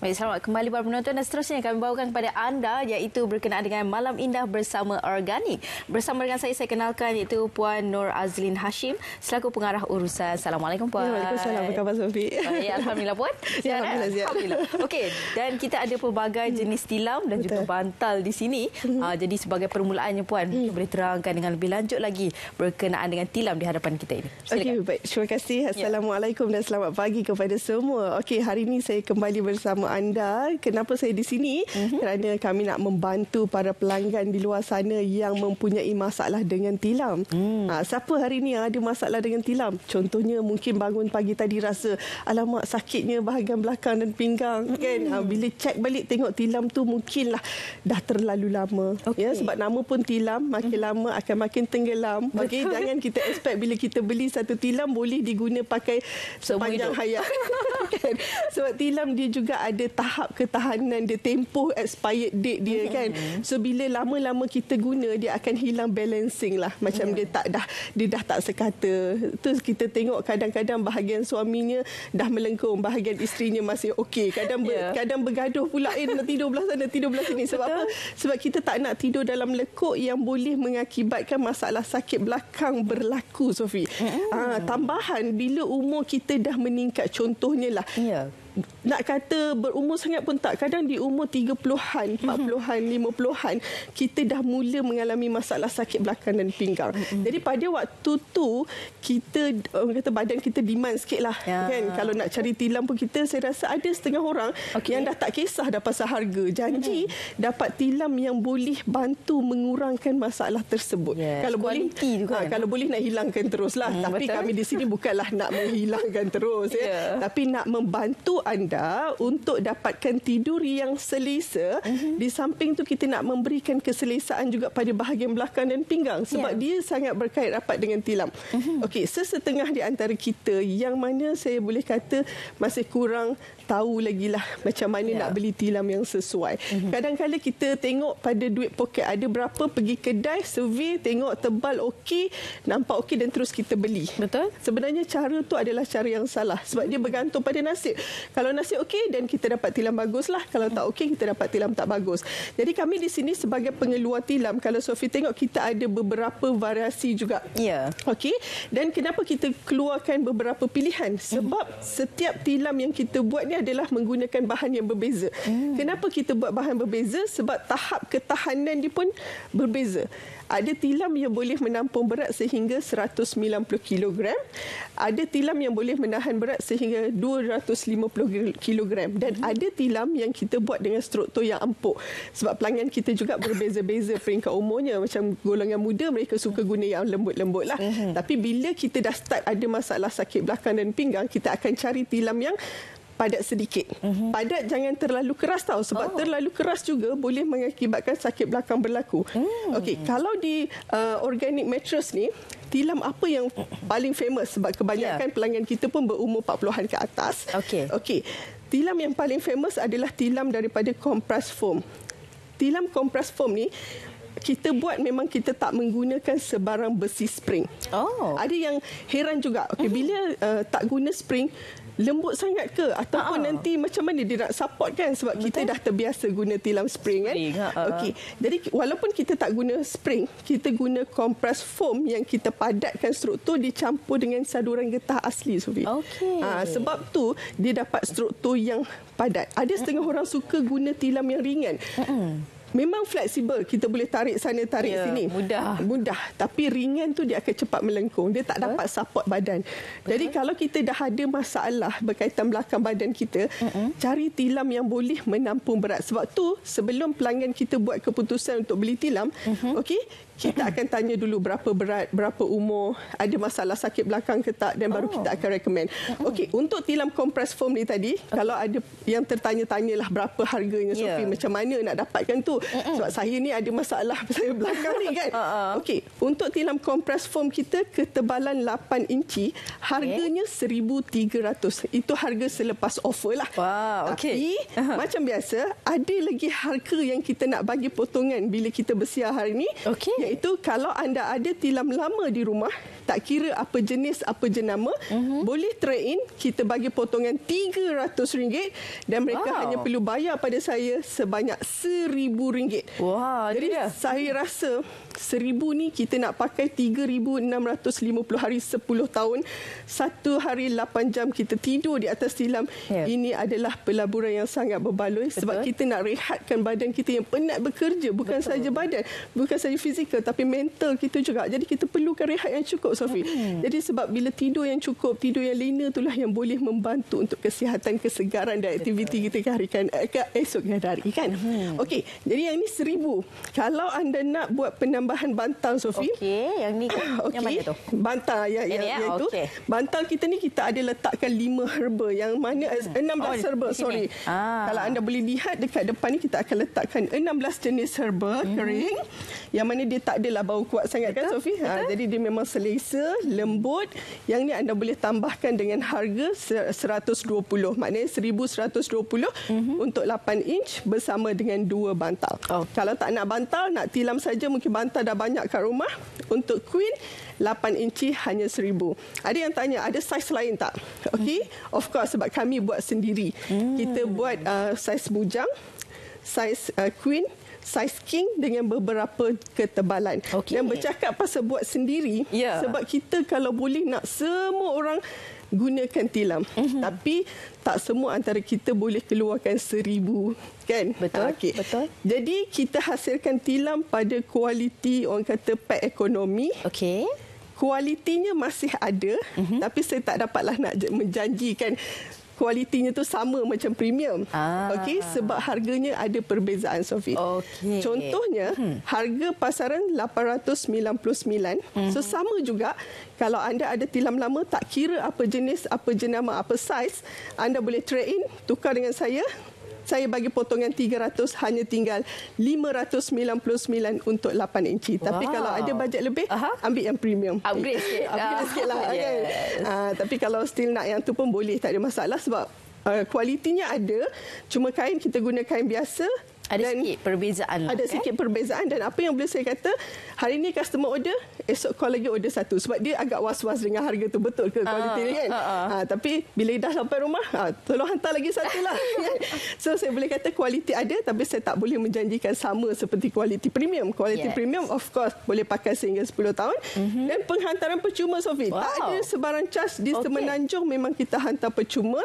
Baik, selamat kembali para penonton, dan seterusnya kami bawakan kepada anda iaitu berkenaan dengan Malam Indah bersama Organik. Bersama dengan saya kenalkan iaitu Puan Nur Azlin Hashim selaku pengarah urusan. Assalamualaikum Puan. Waalaikumsalam. Apa khabar Sofi? Ya, alhamdulillah Puan. Ya, alhamdulillah. Okey, dan kita ada pelbagai jenis tilam dan juga bantal di sini. Jadi sebagai permulaannya Puan, boleh terangkan dengan lebih lanjut lagi berkenaan dengan tilam di hadapan kita ini. Okey, baik. Terima kasih. Assalamualaikum dan selamat pagi kepada semua. Okey, hari ini saya kembali bersama anda. Kenapa saya di sini? Kerana kami nak membantu para pelanggan di luar sana yang mempunyai masalah dengan tilam. Siapa hari ini ada masalah dengan tilam? Contohnya mungkin bangun pagi tadi rasa alamak sakitnya bahagian belakang dan pinggang kan. Bila cek balik tengok tilam tu mungkinlah dah terlalu lama. Ya, sebab nama pun tilam, makin lama akan makin tenggelam. Okey, jangan kita expect bila kita beli satu tilam boleh diguna pakai sepanjang hayat. Kan? Sebab tilam dia juga ada tahap ketahanan dia, tempoh expired date dia kan. So bila lama-lama kita guna dia akan hilang balancing lah. Macam dia dah tak sekata. Tu kita tengok kadang-kadang bahagian suaminya dah melengkung, bahagian isterinya masih okey. Kadang bergaduh pula, nak tidur belah sana, tidur belah sini. Sebab apa? Sebab kita tak nak tidur dalam lekuk yang boleh mengakibatkan masalah sakit belakang berlaku, Sofi. Tambahan bila umur kita dah meningkat, contohnya lah. Nak kata berumur sangat pun tak. Kadang di umur 30-an, 40-an, 50-an, kita dah mula mengalami masalah sakit belakang dan pinggang. Jadi pada waktu tu, kita kata badan kita demand sikit lah. Kan? Kalau nak cari tilam pun saya rasa ada setengah orang yang dah tak kisah dah pasal harga. Janji dapat tilam yang boleh bantu mengurangkan masalah tersebut. Kalau boleh, kalau boleh nak hilangkan teruslah. Tapi kami di sini bukanlah nak menghilangkan terus. Tapi nak membantu anda untuk dapatkan tidur yang selesa. Di samping tu kita nak memberikan keselesaan juga pada bahagian belakang dan pinggang sebab dia sangat berkait rapat dengan tilam. Okey, sesetengah di antara kita yang mana saya boleh kata masih kurang tahu lagi lah macam mana nak beli tilam yang sesuai. Kadang-kadang kita tengok pada duit poket ada berapa, pergi kedai, survey, tengok tebal okey, nampak okey dan terus kita beli. Betul. Sebenarnya cara tu adalah cara yang salah sebab dia bergantung pada nasib. Kalau nasib okey dan kita dapat tilam bagus lah. Kalau tak okey kita dapat tilam tak bagus. Jadi kami di sini sebagai pengeluar tilam, kalau Sofi tengok kita ada beberapa variasi juga. Okey. Dan kenapa kita keluarkan beberapa pilihan? Sebab setiap tilam yang kita buat ni adalah menggunakan bahan yang berbeza. Kenapa kita buat bahan berbeza? Sebab tahap ketahanan dia pun berbeza. Ada tilam yang boleh menampung berat sehingga 190 kg. Ada tilam yang boleh menahan berat sehingga 250 kg. Dan ada tilam yang kita buat dengan struktur yang empuk. Sebab pelanggan kita juga berbeza-beza peringkat umurnya. Macam golongan muda, mereka suka guna yang lembut-lembut lah. Tapi bila kita dah start ada masalah sakit belakang dan pinggang, kita akan cari tilam yang padat sedikit. Padat jangan terlalu keras tau. Sebab terlalu keras juga boleh mengakibatkan sakit belakang berlaku. Okey, kalau di Organic Mattress ni, tilam apa yang paling famous? Sebab kebanyakan pelanggan kita pun berumur 40-an ke atas. Okey. Tilam yang paling famous adalah tilam daripada Compress Foam. Tilam Compress Foam ni kita buat memang kita tak menggunakan sebarang besi spring. Ada yang heran juga. Okey, bila tak guna spring, lembut sangat ke? Ataupun nanti macam mana dia nak support kan? Sebab kita dah terbiasa guna tilam spring kan? Okey. Jadi walaupun kita tak guna spring, kita guna compress foam yang kita padatkan struktur dicampur dengan saduran getah asli, Sofi. Sebab tu dia dapat struktur yang padat. Ada setengah orang suka guna tilam yang ringan. Memang fleksibel, kita boleh tarik sana, tarik sini. Mudah. Tapi ringan tu dia akan cepat melengkung. Dia tak dapat support badan. Jadi kalau kita dah ada masalah berkaitan belakang badan kita, cari tilam yang boleh menampung berat. Sebab tu sebelum pelanggan kita buat keputusan untuk beli tilam, okey, kita akan tanya dulu berapa berat, berapa umur, ada masalah sakit belakang ke tak, dan baru kita akan recommend. Okey, untuk tilam compress foam ni tadi, kalau ada yang tertanya-tanyalah berapa harganya, Sofi, macam mana nak dapatkan tu? Sebab saya ni ada masalah saya belakang ni kan. Okey, untuk tilam compress foam kita ketebalan 8 inci, harganya 1,300. Itu harga selepas offer lah. Tapi macam biasa, ada lagi harga yang kita nak bagi potongan bila kita bersiar hari ni. Iaitu kalau anda ada tilam lama di rumah tak kira apa jenis, apa jenama, boleh trade in, kita bagi potongan RM300 dan mereka hanya perlu bayar pada saya sebanyak RM1,000. Wah, jadi dia. saya rasa RM1,000 ni kita nak pakai 3,650 hari 10 tahun. 1 hari 8 jam kita tidur di atas tilam. Ini adalah pelaburan yang sangat berbaloi sebab kita nak rehatkan badan kita yang penat bekerja. Bukan saja badan, bukan saja fizikal tapi mental kita juga. Jadi kita perlukan rehat yang cukup, Sophie. Jadi sebab bila tidur yang cukup, tidur yang lena itulah yang boleh membantu untuk kesihatan, kesegaran dan aktiviti kita esok hari kan. Okey, jadi yang ni RM1,000. Kalau anda nak buat penambahan bantal, Sophie. Okey, yang ni yang mana tu? Bantal iaitu bantal kita ni kita ada letakkan 5 herba yang mana 16 herba, sorry. Kalau anda boleh lihat dekat depan ni kita akan letakkan 16 jenis herba kering yang mana dia tak adalah bau kuat sangat kan, Sophie. Jadi dia memang selesa, lembut. Yang ni anda boleh tambahkan dengan harga 120. Maknanya 1,120 untuk 8 inch bersama dengan 2 bantal. Kalau tak nak bantal, nak tilam saja, mungkin bantal dah banyak kat rumah. Untuk queen 8 inci hanya RM1,000. Ada yang tanya, ada saiz lain tak? Okey, of course sebab kami buat sendiri. Kita buat saiz bujang, saiz queen, saiz king dengan beberapa ketebalan. Dan bercakap pasal buat sendiri, sebab kita kalau boleh nak semua orang gunakan tilam. Tapi tak semua antara kita boleh keluarkan RM1,000 kan? Betul. Betul. Jadi kita hasilkan tilam pada kualiti orang kata pack ekonomi. Okey. Kualitinya masih ada, tapi saya tak dapatlah nak menjanjikan kualitinya tu sama macam premium. Okey, sebab harganya ada perbezaan, Sophie. Contohnya, harga pasaran RM899. So sama juga kalau anda ada tilam lama, tak kira apa jenis, apa jenama, apa saiz, anda boleh trade in, tukar dengan saya. Saya bagi potongan 300, hanya tinggal 599 untuk 8 inci. Tapi kalau ada bajet lebih, ambil yang premium. Upgrade sikit. Upgrade sikit lah. Kan? Tapi kalau still nak yang tu pun boleh, tak ada masalah sebab kualitinya ada. Cuma kain kita guna kain biasa. Ada sikit perbezaan. Ada sikit perbezaan dan apa yang boleh saya kata, hari ni customer order, esok call lagi order satu. Sebab dia agak was-was dengan harga tu, betul ke kualiti ni kan? Tapi bila dah sampai rumah, tolong hantar lagi satu lah. So saya boleh kata kualiti ada, tapi saya tak boleh menjanjikan sama seperti kualiti premium. Kualiti premium of course boleh pakai sehingga 10 tahun. Dan penghantaran percuma, Sophie. Tak ada sebarang charge di Semenanjung, memang kita hantar percuma.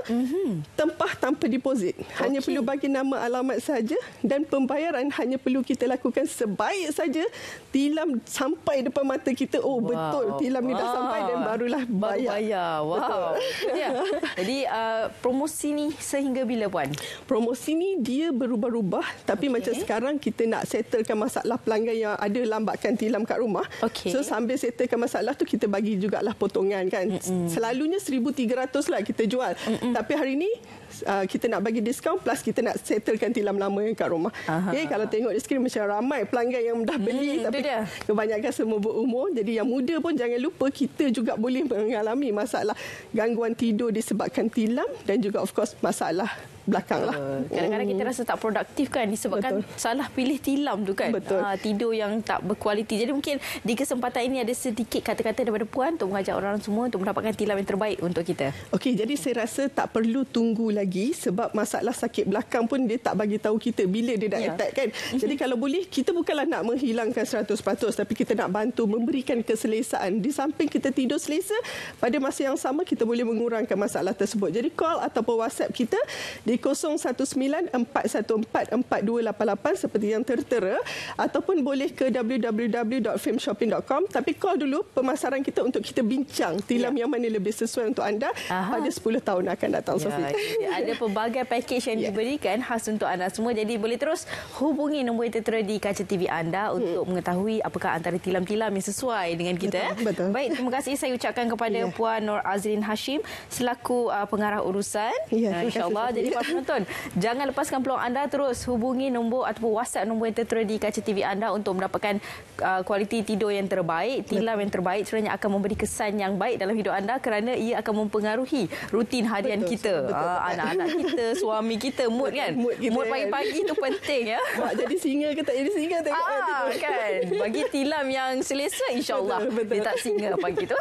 Tempah tanpa deposit. Hanya perlu bagi nama alamat saja. Dan pembayaran hanya perlu kita lakukan sebaik saja tilam sampai depan mata kita. Betul, tilam ni dah sampai dan barulah bayar. Wow. Jadi promosi ni sehingga bila, Puan? Promosi ni dia berubah-ubah. Tapi macam sekarang kita nak settlekan masalah pelanggan yang ada lambatkan tilam kat rumah. So sambil settlekan masalah tu, kita bagi jugalah potongan kan. Selalunya 1,300 lah kita jual. Tapi hari ni kita nak bagi diskaun plus kita nak settlekan tilam lama yang kat rumah. Kalau tengok di skrin macam ramai pelanggan yang dah beli, tapi kebanyakan semua berumur. Jadi yang muda pun jangan lupa, kita juga boleh mengalami masalah gangguan tidur disebabkan tilam dan juga of course masalah belakang lah. Kadang-kadang kita rasa tak produktif kan disebabkan salah pilih tilam tu kan. Tidur yang tak berkualiti. Jadi mungkin di kesempatan ini ada sedikit kata-kata daripada Puan untuk mengajak orang semua untuk mendapatkan tilam yang terbaik untuk kita. Jadi saya rasa tak perlu tunggu lagi sebab masalah sakit belakang pun dia tak bagi tahu kita bila dia dah attack kan. Jadi kalau boleh, kita bukanlah nak menghilangkan 100%, tapi kita nak bantu memberikan keselesaan. Di samping kita tidur selesa, pada masa yang sama kita boleh mengurangkan masalah tersebut. Jadi call ataupun WhatsApp kita di 019-414-4288 seperti yang tertera, ataupun boleh ke www.filmshopping.com. Tapi call dulu pemasaran kita untuk kita bincang tilam yang mana lebih sesuai untuk anda pada 10 tahun akan datang, Sophie. Ada pelbagai package yang diberikan khas untuk anda semua. Jadi boleh terus hubungi nombor yang tertera di kaca TV anda untuk mengetahui apakah antara tilam-tilam yang sesuai dengan kita. Betul. Baik, terima kasih saya ucapkan kepada Puan Nur Azlin Hashim selaku pengarah urusan. InsyaAllah. Jadi para penonton, jangan lepaskan peluang anda, terus hubungi nombor ataupun WhatsApp nombor yang tertera di kaca TV anda untuk mendapatkan kualiti tidur yang terbaik, tilam yang terbaik sebenarnya akan memberi kesan yang baik dalam hidup anda kerana ia akan mempengaruhi rutin harian kita. Anak-anak kita, suami kita, mood kan. Mood pagi-pagi tu penting ya. Mak jadi singa ke tak jadi singa tengok kan. Bagi tilam yang selesa, insya-Allah dia tak singa pagi tu.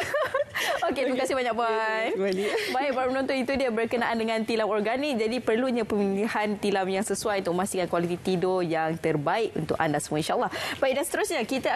Okey, terima kasih banyak Puan. Baik, para penonton, itu dia berkenaan dengan tilam organik. Jadi perlunya pemilihan tilam yang sesuai untuk memastikan kualiti tidur yang terbaik untuk anda semua, insya-Allah. Baik, dan seterusnya kita